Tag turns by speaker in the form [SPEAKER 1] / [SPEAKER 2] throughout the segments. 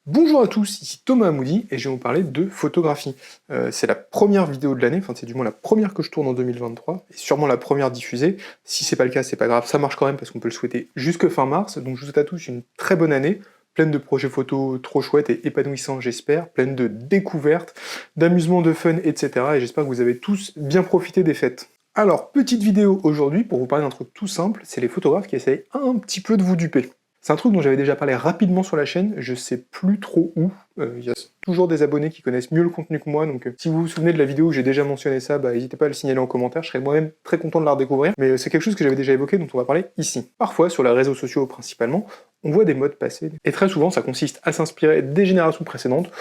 [SPEAKER 1] Bonjour à tous, ici Thomas Amoudi et je vais vous parler de photographie. C'est la première vidéo de l'année, enfin c'est du moins la première que je tourne en 2023, et sûrement la première diffusée. Si c'est pas le cas, c'est pas grave, ça marche quand même parce qu'on peut le souhaiter jusque fin mars. Donc je vous souhaite à tous une très bonne année, pleine de projets photos trop chouettes et épanouissants j'espère, pleine de découvertes, d'amusement, de fun, etc. Et j'espère que vous avez tous bien profité des fêtes. Alors, petite vidéo aujourd'hui pour vous parler d'un truc tout simple, c'est les photographes qui essayent un petit peu de vous duper. C'est un truc dont j'avais déjà parlé rapidement sur la chaîne, je sais plus trop où. Il y a toujours des abonnés qui connaissent mieux le contenu que moi, donc si vous vous souvenez de la vidéo où j'ai déjà mentionné ça, n'hésitez pas à le signaler en commentaire, je serais moi-même très content de la redécouvrir, mais c'est quelque chose que j'avais déjà évoqué, dont on va parler ici. Parfois, sur les réseaux sociaux principalement, on voit des modes passer, et très souvent ça consiste à s'inspirer des générations précédentes,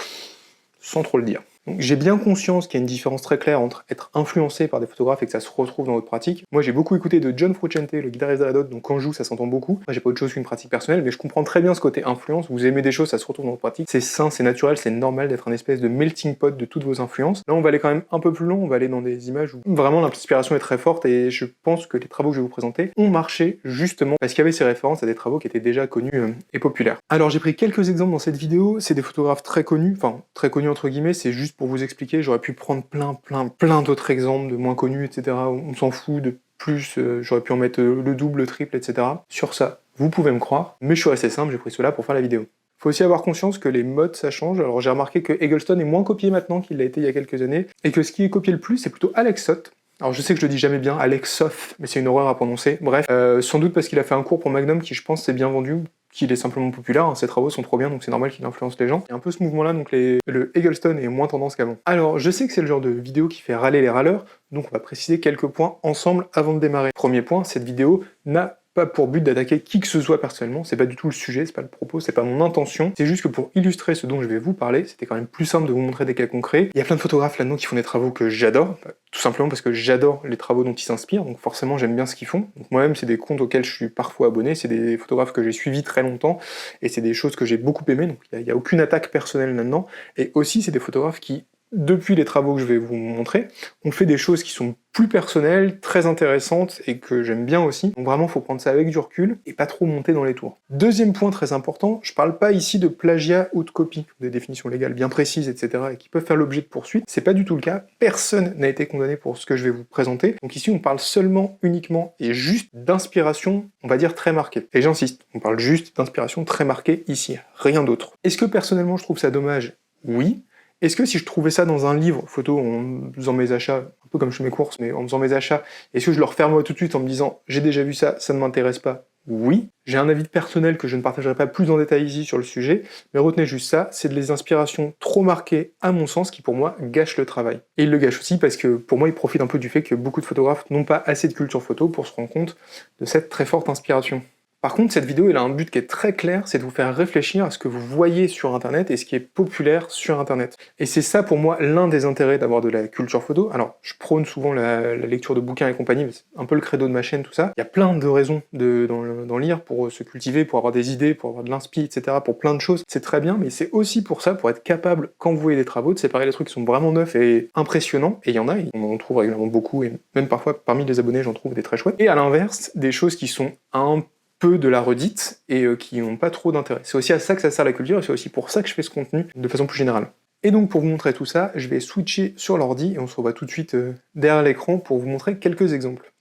[SPEAKER 1] sans trop le dire. Donc j'ai bien conscience qu'il y a une différence très claire entre être influencé par des photographes et que ça se retrouve dans votre pratique. Moi j'ai beaucoup écouté de John Frusciante, le guitariste d'Aladot, donc quand je joue ça s'entend beaucoup. Moi j'ai pas autre chose qu'une pratique personnelle, mais je comprends très bien ce côté influence. Vous aimez des choses, ça se retrouve dans votre pratique. C'est sain, c'est naturel, c'est normal d'être un espèce de melting pot de toutes vos influences. Là on va aller quand même un peu plus long, on va aller dans des images où vraiment l'inspiration est très forte et je pense que les travaux que je vais vous présenter ont marché justement parce qu'il y avait ces références à des travaux qui étaient déjà connus et populaires. Alors j'ai pris quelques exemples dans cette vidéo, c'est des photographes très connus, enfin très connus entre guillemets, c'est juste pour vous expliquer, j'aurais pu prendre plein d'autres exemples de moins connus, etc. On s'en fout de plus, j'aurais pu en mettre le double, le triple, etc. Sur ça, vous pouvez me croire, mais je suis assez simple, j'ai pris cela pour faire la vidéo. Faut aussi avoir conscience que les modes ça change, alors j'ai remarqué que Eggleston est moins copié maintenant qu'il l'a été il y a quelques années, et que ce qui est copié le plus c'est plutôt Alex Sott. Alors je sais que je le dis jamais bien, Alex Soff, mais c'est une horreur à prononcer. Bref, sans doute parce qu'il a fait un cours pour Magnum qui je pense s'est bien vendu, qu'il est simplement populaire, hein. Ses travaux sont trop bien donc c'est normal qu'il influence les gens. Il y a un peu ce mouvement là, donc le Eggleston est moins tendance qu'avant. Alors je sais que c'est le genre de vidéo qui fait râler les râleurs, donc on va préciser quelques points ensemble avant de démarrer. Premier point, cette vidéo n'a pas pour but d'attaquer qui que ce soit personnellement, c'est pas du tout le sujet, c'est pas le propos, c'est pas mon intention, c'est juste que pour illustrer ce dont je vais vous parler, c'était quand même plus simple de vous montrer des cas concrets. Il y a plein de photographes là-dedans qui font des travaux que j'adore, tout simplement parce que j'adore les travaux dont ils s'inspirent, donc forcément j'aime bien ce qu'ils font. Donc moi-même c'est des comptes auxquels je suis parfois abonné, c'est des photographes que j'ai suivis très longtemps, et c'est des choses que j'ai beaucoup aimées, donc il n'y a aucune attaque personnelle là-dedans, et aussi c'est des photographes qui, depuis les travaux que je vais vous montrer, on fait des choses qui sont plus personnelles, très intéressantes et que j'aime bien aussi. Donc vraiment, faut prendre ça avec du recul et pas trop monter dans les tours. Deuxième point très important, je parle pas ici de plagiat ou de copie, des définitions légales bien précises, etc. et qui peuvent faire l'objet de poursuites. C'est pas du tout le cas. Personne n'a été condamné pour ce que je vais vous présenter. Donc ici, on parle seulement, uniquement et juste d'inspiration, on va dire très marquée. Et j'insiste, on parle juste d'inspiration très marquée ici, rien d'autre. Est-ce que personnellement, je trouve ça dommage? Oui. Est-ce que si je trouvais ça dans un livre photo en faisant mes achats, un peu comme je fais mes courses, mais en faisant mes achats, est-ce que je le referme moi tout de suite en me disant j'ai déjà vu ça, ça ne m'intéresse pas? Oui. J'ai un avis personnel que je ne partagerai pas plus en détail ici sur le sujet, mais retenez juste ça, c'est des inspirations trop marquées à mon sens qui pour moi gâchent le travail. Et ils le gâchent aussi parce que pour moi ils profitent un peu du fait que beaucoup de photographes n'ont pas assez de culture photo pour se rendre compte de cette très forte inspiration. Par contre, cette vidéo, elle a un but qui est très clair, c'est de vous faire réfléchir à ce que vous voyez sur Internet et ce qui est populaire sur Internet. Et c'est ça, pour moi, l'un des intérêts d'avoir de la culture photo. Alors, je prône souvent la lecture de bouquins et compagnie, mais c'est un peu le credo de ma chaîne, tout ça. Il y a plein de raisons d'en lire, pour se cultiver, pour avoir des idées, pour avoir de l'inspi, etc., pour plein de choses. C'est très bien, mais c'est aussi pour ça, pour être capable, quand vous voyez des travaux, de séparer les trucs qui sont vraiment neufs et impressionnants, et il y en a, on en trouve régulièrement beaucoup, et même parfois, parmi les abonnés, j'en trouve des très chouettes. Et à l'inverse, des choses qui sont un peu de la redite et qui n'ont pas trop d'intérêt. C'est aussi à ça que ça sert la culture et c'est aussi pour ça que je fais ce contenu de façon plus générale. Et donc pour vous montrer tout ça, je vais switcher sur l'ordi et on se revoit tout de suite derrière l'écran pour vous montrer quelques exemples.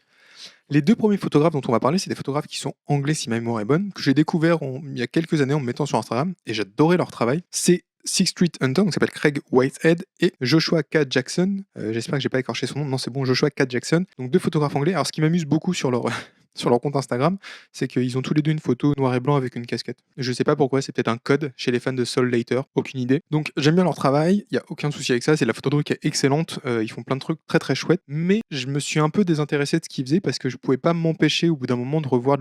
[SPEAKER 1] Les deux premiers photographes dont on va parler, c'est des photographes qui sont anglais si ma mémoire est bonne, que j'ai découvert il y a quelques années en me mettant sur Instagram et j'adorais leur travail. C'est Sixth Street Hunter, donc s'appelle Craig Whitehead, et Joshua K. Jackson. J'espère que j'ai pas écorché son nom. Non, c'est bon, Joshua K. Jackson. Donc deux photographes anglais. Alors ce qui m'amuse beaucoup sur leur sur leur compte Instagram, c'est qu'ils ont tous les deux une photo noir et blanc avec une casquette. Je sais pas pourquoi, c'est peut-être un code chez les fans de Soul Later, aucune idée. Donc j'aime bien leur travail, il y a aucun souci avec ça, c'est la photo qui est excellente, ils font plein de trucs très très chouettes, mais je me suis un peu désintéressé de ce qu'ils faisaient parce que je pouvais pas m'empêcher au bout d'un moment de revoir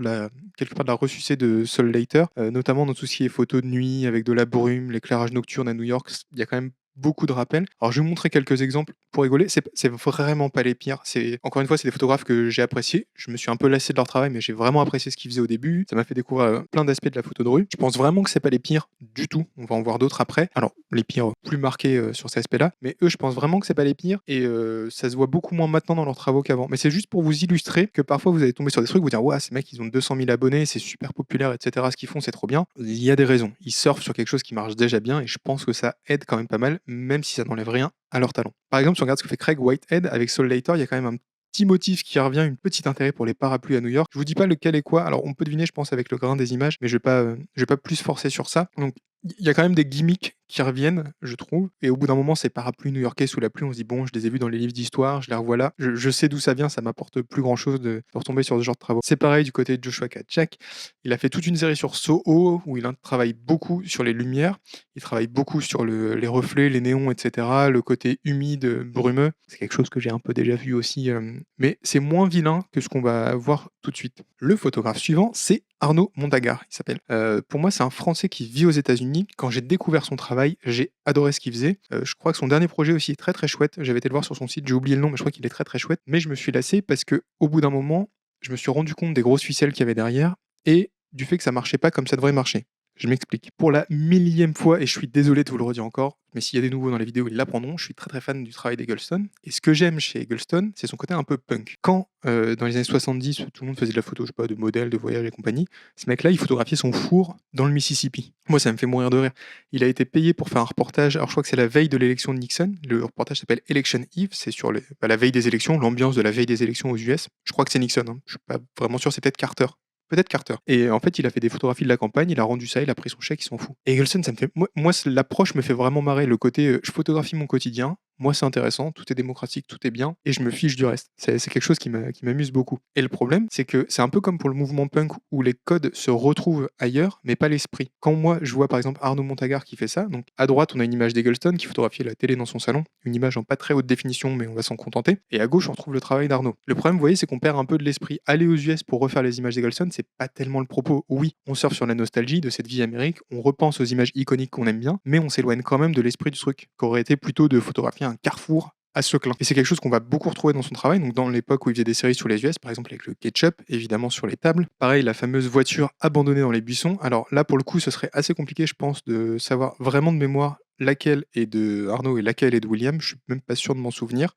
[SPEAKER 1] quelque part de la ressucée de Soul Later, notamment dans tout ce qui est photo de nuit avec de la brume, l'éclairage nocturne à New York, il y a quand même beaucoup de rappels. Alors je vais vous montrer quelques exemples pour rigoler, c'est vraiment pas les pires. Encore une fois, c'est des photographes que j'ai appréciés. Je me suis un peu lassé de leur travail, mais j'ai vraiment apprécié ce qu'ils faisaient au début. Ça m'a fait découvrir plein d'aspects de la photo de rue. Je pense vraiment que c'est pas les pires du tout. On va en voir d'autres après. Alors les pires plus marqués sur ces aspects-là, mais eux, je pense vraiment que c'est pas les pires et ça se voit beaucoup moins maintenant dans leurs travaux qu'avant. Mais c'est juste pour vous illustrer que parfois vous allez tomber sur des trucs, vous dire ouais, ces mecs ils ont 200 000 abonnés, c'est super populaire, etc. Ce qu'ils font, c'est trop bien. Il y a des raisons. Ils surfent sur quelque chose qui marche déjà bien et je pense que ça aide quand même pas mal, même si ça n'enlève rien à leur talent. Par exemple, si on regarde ce que fait Craig Whitehead avec Sol Later, il y a quand même un petit motif qui revient, une petite intérêt pour les parapluies à New York. Je vous dis pas lequel est quoi. Alors on peut deviner, je pense, avec le grain des images, mais je vais pas plus forcer sur ça. Donc il y a quand même des gimmicks qui reviennent, je trouve. Et au bout d'un moment, ces parapluies new-yorkais sous la pluie, on se dit bon, je les ai vus dans les livres d'histoire, je les revois là. Je sais d'où ça vient, ça m'apporte plus grand chose de retomber sur ce genre de travaux. C'est pareil du côté de Joshua Katchak. Il a fait toute une série sur Soho où il travaille beaucoup sur les lumières. Il travaille beaucoup sur les reflets, les néons, etc. Le côté humide, brumeux. C'est quelque chose que j'ai un peu déjà vu aussi. Mais c'est moins vilain que ce qu'on va voir tout de suite. Le photographe suivant, c'est Arnaud Montagar, il s'appelle. Pour moi, c'est un Français qui vit aux États-Unis. Quand j'ai découvert son travail, j'ai adoré ce qu'il faisait. Je crois que son dernier projet aussi est très très chouette. J'avais été le voir sur son site, j'ai oublié le nom, mais je crois qu'il est très très chouette. Mais je me suis lassé parce que au bout d'un moment, je me suis rendu compte des grosses ficelles qu'il y avait derrière et du fait que ça marchait pas comme ça devrait marcher. Je m'explique. Pour la millième fois, et je suis désolé de vous le redire encore, mais s'il y a des nouveaux dans les vidéos, ils l'apprendront, je suis très très fan du travail d'Eggleston. Et ce que j'aime chez Eggleston, c'est son côté un peu punk. Quand, dans les années 70, tout le monde faisait de la photo, je sais pas, de modèles, de voyages et compagnie, ce mec-là, il photographiait son four dans le Mississippi. Moi, ça me fait mourir de rire. Il a été payé pour faire un reportage, alors je crois que c'est la veille de l'élection de Nixon, le reportage s'appelle Election Eve, c'est sur la veille des élections, l'ambiance de la veille des élections aux US. Je crois que c'est Nixon, hein. Je suis pas vraiment sûr, c'est peut-être Carter. Peut-être Carter. Et en fait, il a fait des photographies de la campagne, il a rendu ça, il a pris son chèque, il s'en fout. Et Eggleston, ça me fait. Moi, l'approche me fait vraiment marrer. Le côté, je photographie mon quotidien, moi, c'est intéressant, tout est démocratique, tout est bien, et je me fiche du reste. C'est quelque chose qui m'amuse beaucoup. Et le problème, c'est que c'est un peu comme pour le mouvement punk où les codes se retrouvent ailleurs, mais pas l'esprit. Quand moi, je vois par exemple Arnaud Montagar qui fait ça, donc à droite, on a une image d'Eggleston qui photographiait la télé dans son salon, une image en pas très haute définition, mais on va s'en contenter. Et à gauche, on retrouve le travail d'Arnaud. Le problème, vous voyez, c'est qu'on perd un peu de l'esprit. Aller aux US pour refaire les images d'Eggleston, c'est pas tellement le propos. Oui, on surfe sur la nostalgie de cette vie américaine, on repense aux images iconiques qu'on aime bien, mais on s'éloigne quand même de l'esprit du truc, qui aurait été plutôt de photographier un carrefour à Seclin. Et c'est quelque chose qu'on va beaucoup retrouver dans son travail, donc dans l'époque où il faisait des séries sur les US, par exemple avec le ketchup, évidemment sur les tables. Pareil, la fameuse voiture abandonnée dans les buissons. Alors là, pour le coup, ce serait assez compliqué, je pense, de savoir vraiment de mémoire laquelle est de Arnaud et laquelle est de William. Je suis même pas sûr de m'en souvenir.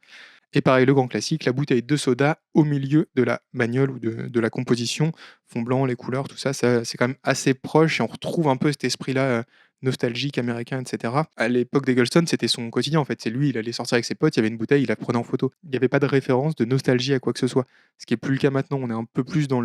[SPEAKER 1] Et pareil, le grand classique, la bouteille de soda au milieu de la bagnole ou de la composition, fond blanc, les couleurs, tout ça, c'est quand même assez proche et on retrouve un peu cet esprit-là nostalgique, américain, etc. À l'époque d'Eggleston, c'était son quotidien en fait. C'est lui, il allait sortir avec ses potes, il y avait une bouteille, il la prenait en photo. Il n'y avait pas de référence, de nostalgie à quoi que ce soit. Ce qui est plus le cas maintenant. On est un peu plus dans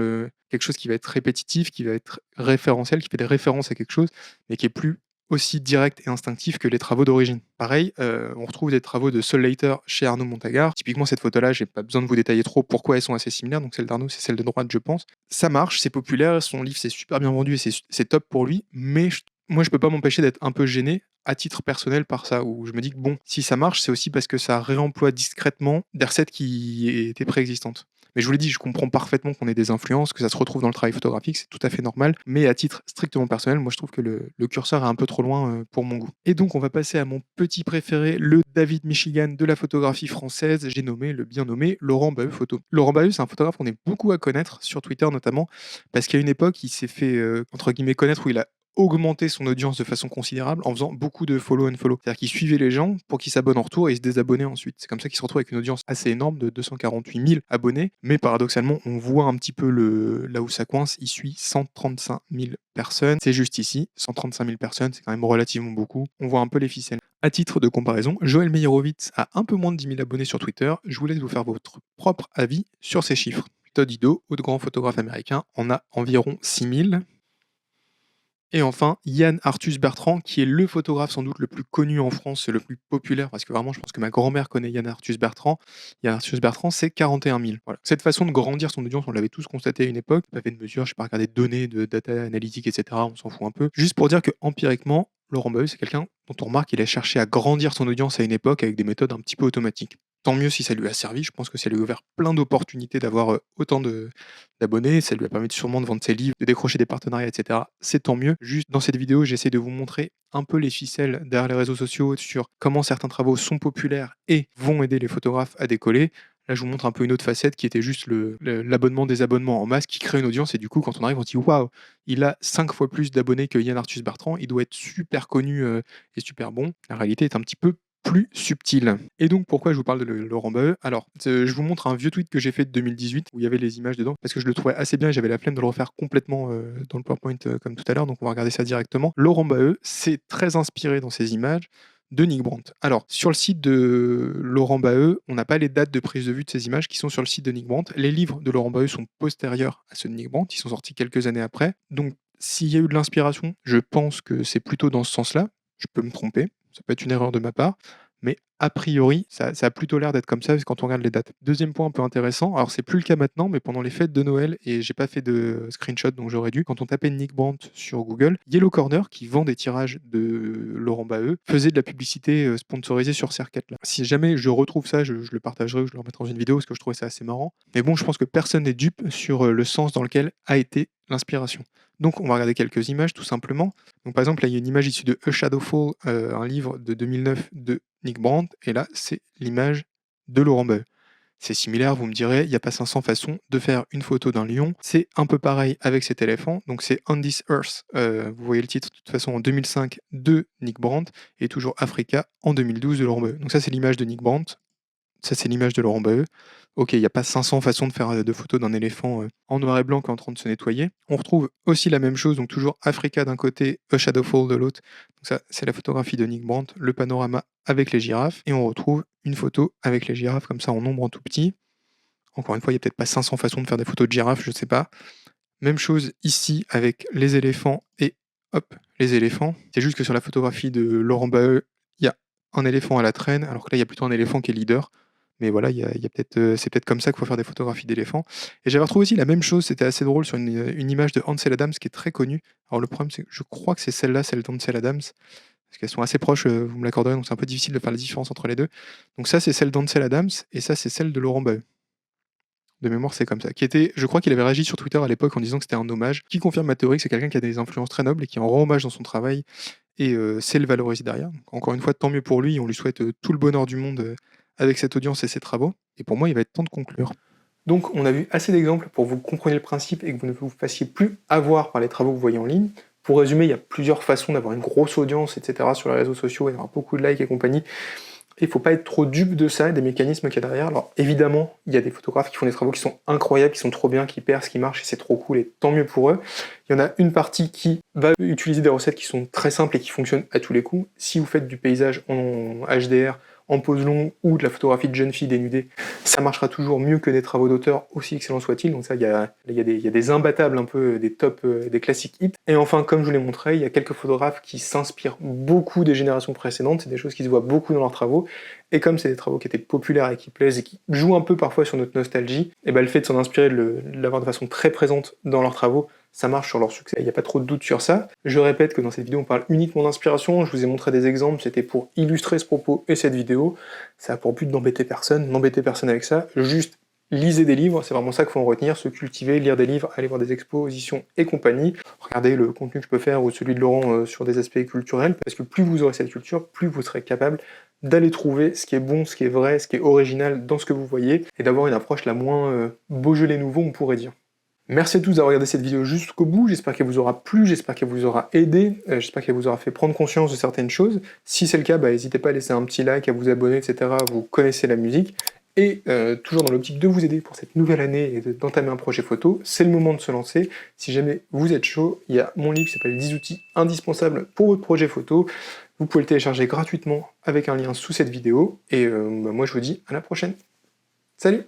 [SPEAKER 1] quelque chose qui va être répétitif, qui va être référentiel, qui fait des références à quelque chose, mais qui est plus aussi direct et instinctif que les travaux d'origine. Pareil, on retrouve des travaux de Sol Later chez Arnaud Montagar. Typiquement, cette photo-là, j'ai pas besoin de vous détailler trop pourquoi elles sont assez similaires. Donc celle d'Arnaud, c'est celle de droite, je pense. Ça marche, c'est populaire, son livre s'est super bien vendu et c'est top pour lui, mais moi, je peux pas m'empêcher d'être un peu gêné à titre personnel par ça, où je me dis que bon, si ça marche, c'est aussi parce que ça réemploie discrètement des recettes qui étaient préexistantes. Mais je vous l'ai dit, je comprends parfaitement qu'on ait des influences, que ça se retrouve dans le travail photographique, c'est tout à fait normal. Mais à titre strictement personnel, moi je trouve que le curseur est un peu trop loin pour mon goût. Et donc on va passer à mon petit préféré, le David Michigan de la photographie française. J'ai nommé le bien nommé Laurent Bahut Photo. Laurent Bahut, c'est un photographe qu'on est beaucoup à connaître sur Twitter notamment, parce qu'à une époque, il s'est fait entre guillemets connaître où il a augmenter son audience de façon considérable en faisant beaucoup de follow and follow. C'est-à-dire qu'il suivait les gens pour qu'ils s'abonnent en retour et ils se désabonnaient ensuite. C'est comme ça qu'il se retrouve avec une audience assez énorme de 248 000 abonnés. Mais paradoxalement, on voit un petit peu là où ça coince. Il suit 135 000 personnes. C'est juste ici. 135 000 personnes, c'est quand même relativement beaucoup. On voit un peu les ficelles. À titre de comparaison, Joël Meyerowitz a un peu moins de 10 000 abonnés sur Twitter. Je vous laisse vous faire votre propre avis sur ces chiffres. Todd Ido, autre grand photographe américain, en a environ 6 000. Et enfin, Yann Arthus Bertrand, qui est le photographe sans doute le plus connu en France, le plus populaire, parce que vraiment, je pense que ma grand-mère connaît Yann Arthus Bertrand. Yann Arthus Bertrand, c'est 41 000. Voilà. Cette façon de grandir son audience, on l'avait tous constaté à une époque. Pas fait de mesure, je sais pas regarder de données, de data analytics, etc. On s'en fout un peu. Juste pour dire que empiriquement, Laurent Bahut, c'est quelqu'un dont on remarque qu'il a cherché à grandir son audience à une époque avec des méthodes un petit peu automatiques. tant mieux si ça lui a servi. Je pense que ça lui a ouvert plein d'opportunités d'avoir autant d'abonnés. Ça lui a permis sûrement de vendre ses livres, de décrocher des partenariats, etc. C'est tant mieux. Juste dans cette vidéo, j'essaie de vous montrer un peu les ficelles derrière les réseaux sociaux sur comment certains travaux sont populaires et vont aider les photographes à décoller. Là, je vous montre un peu une autre facette qui était juste l'abonnement des abonnements en masse qui crée une audience. Et du coup, quand on arrive, on se dit waouh, il a 5 fois plus d'abonnés que Yann Arthus Bertrand. Il doit être super connu et super bon. La réalité est un petit peu plus subtile. Et donc, pourquoi je vous parle de Laurent Baheux? Alors, je vous montre un vieux tweet que j'ai fait de 2018 où il y avait les images dedans parce que je le trouvais assez bien et j'avais la flemme de le refaire complètement dans le PowerPoint comme tout à l'heure. Donc, on va regarder ça directement. Laurent Baheux, c'est très inspiré dans ses images de Nick Brandt. Alors, sur le site de Laurent Baheux, on n'a pas les dates de prise de vue de ces images qui sont sur le site de Nick Brandt. Les livres de Laurent Baheux sont postérieurs à ceux de Nick Brandt, ils sont sortis quelques années après. Donc, s'il y a eu de l'inspiration, je pense que c'est plutôt dans ce sens-là. Je peux me tromper, ça peut être une erreur de ma part, mais a priori, ça a plutôt l'air d'être comme ça quand on regarde les dates. Deuxième point un peu intéressant, alors c'est plus le cas maintenant, mais pendant les fêtes de Noël, et j'ai pas fait de screenshot donc j'aurais dû, quand on tapait Nick Brandt sur Google, Yellow Corner, qui vend des tirages de Laurent Baheux, faisait de la publicité sponsorisée sur ces requêtes-là. Si jamais je retrouve ça, je le partagerai ou je le remettrai dans une vidéo parce que je trouvais ça assez marrant. Mais bon, je pense que personne n'est dupe sur le sens dans lequel a été l'inspiration. Donc on va regarder quelques images tout simplement. Donc par exemple là il y a une image issue de A Shadow Fall, un livre de 2009 de Nick Brandt, et là c'est l'image de Laurent Baheux. C'est similaire, vous me direz, il n'y a pas 500 façons de faire une photo d'un lion. C'est un peu pareil avec cet éléphant, donc c'est On This Earth, vous voyez le titre de toute façon en 2005 de Nick Brandt, et toujours Africa en 2012 de Laurent Baheux. Donc ça c'est l'image de Nick Brandt, ça c'est l'image de Laurent Baheux. Ok, il n'y a pas 500 façons de faire de photos d'un éléphant en noir et blanc qui est en train de se nettoyer. On retrouve aussi la même chose, donc toujours Africa d'un côté, A Shadowfall de l'autre. Donc ça, c'est la photographie de Nick Brandt, le panorama avec les girafes, et on retrouve une photo avec les girafes comme ça en nombre en tout petit. Encore une fois, il n'y a peut-être pas 500 façons de faire des photos de girafes, je ne sais pas. Même chose ici avec les éléphants et hop, les éléphants. C'est juste que sur la photographie de Laurent Baheux, il y a un éléphant à la traîne, alors que là, il y a plutôt un éléphant qui est leader. Mais voilà, c'est peut-être comme ça qu'il faut faire des photographies d'éléphants. Et j'avais retrouvé aussi la même chose, c'était assez drôle, sur une image de Ansel Adams qui est très connue. Alors le problème, c'est que je crois que c'est celle-là, celle d'Ansel Adams, parce qu'elles sont assez proches, vous me l'accorderez, donc c'est un peu difficile de faire la différence entre les deux. Donc ça, c'est celle d'Ansel Adams, et ça, c'est celle de Laurent Baheux. De mémoire, c'est comme ça. Je crois qu'il avait réagi sur Twitter à l'époque en disant que c'était un hommage, qui confirme ma théorie que c'est quelqu'un qui a des influences très nobles et qui en rend hommage dans son travail, et c'est le valoriser derrière. Donc, encore une fois, tant mieux pour lui, on lui souhaite tout le bonheur du monde avec cette audience et ses travaux. Et pour moi, il va être temps de conclure. Donc, on a vu assez d'exemples pour que vous compreniez le principe et que vous ne vous fassiez plus avoir par les travaux que vous voyez en ligne. Pour résumer, il y a plusieurs façons d'avoir une grosse audience, etc. sur les réseaux sociaux et d'avoir beaucoup de likes et compagnie. Il ne faut pas être trop dupe de ça et des mécanismes qu'il y a derrière. Alors évidemment, il y a des photographes qui font des travaux qui sont incroyables, qui sont trop bien, qui percent, qui marchent, et c'est trop cool, et tant mieux pour eux. Il y en a une partie qui va utiliser des recettes qui sont très simples et qui fonctionnent à tous les coups. Si vous faites du paysage en HDR, en pose longue, ou de la photographie de jeunes filles dénudées, ça marchera toujours mieux que des travaux d'auteur, aussi excellents soient-ils. Donc ça, il y a des imbattables, un peu des tops, des classiques hits. Et enfin, comme je vous l'ai montré, il y a quelques photographes qui s'inspirent beaucoup des générations précédentes, c'est des choses qui se voient beaucoup dans leurs travaux, et comme c'est des travaux qui étaient populaires et qui plaisent et qui jouent un peu parfois sur notre nostalgie, et ben le fait de s'en inspirer, de l'avoir de façon très présente dans leurs travaux, ça marche sur leur succès, il n'y a pas trop de doute sur ça. Je répète que dans cette vidéo on parle uniquement d'inspiration, je vous ai montré des exemples, c'était pour illustrer ce propos et cette vidéo, ça a pour but d'embêter personne, n'embêtez personne avec ça, juste lisez des livres, c'est vraiment ça qu'il faut en retenir, se cultiver, lire des livres, aller voir des expositions et compagnie, regardez le contenu que je peux faire ou celui de Laurent sur des aspects culturels, parce que plus vous aurez cette culture, plus vous serez capable d'aller trouver ce qui est bon, ce qui est vrai, ce qui est original dans ce que vous voyez, et d'avoir une approche la moins Beaujolais nouveau, on pourrait dire. Merci à tous d'avoir regardé cette vidéo jusqu'au bout, j'espère qu'elle vous aura plu, j'espère qu'elle vous aura aidé, j'espère qu'elle vous aura fait prendre conscience de certaines choses. Si c'est le cas, n'hésitez pas à laisser un petit like, à vous abonner, etc. Vous connaissez la musique. Et toujours dans l'optique de vous aider pour cette nouvelle année et d'entamer un projet photo, c'est le moment de se lancer. Si jamais vous êtes chaud, il y a mon livre qui s'appelle 10 outils indispensables pour votre projet photo. Vous pouvez le télécharger gratuitement avec un lien sous cette vidéo. Et moi je vous dis à la prochaine. Salut!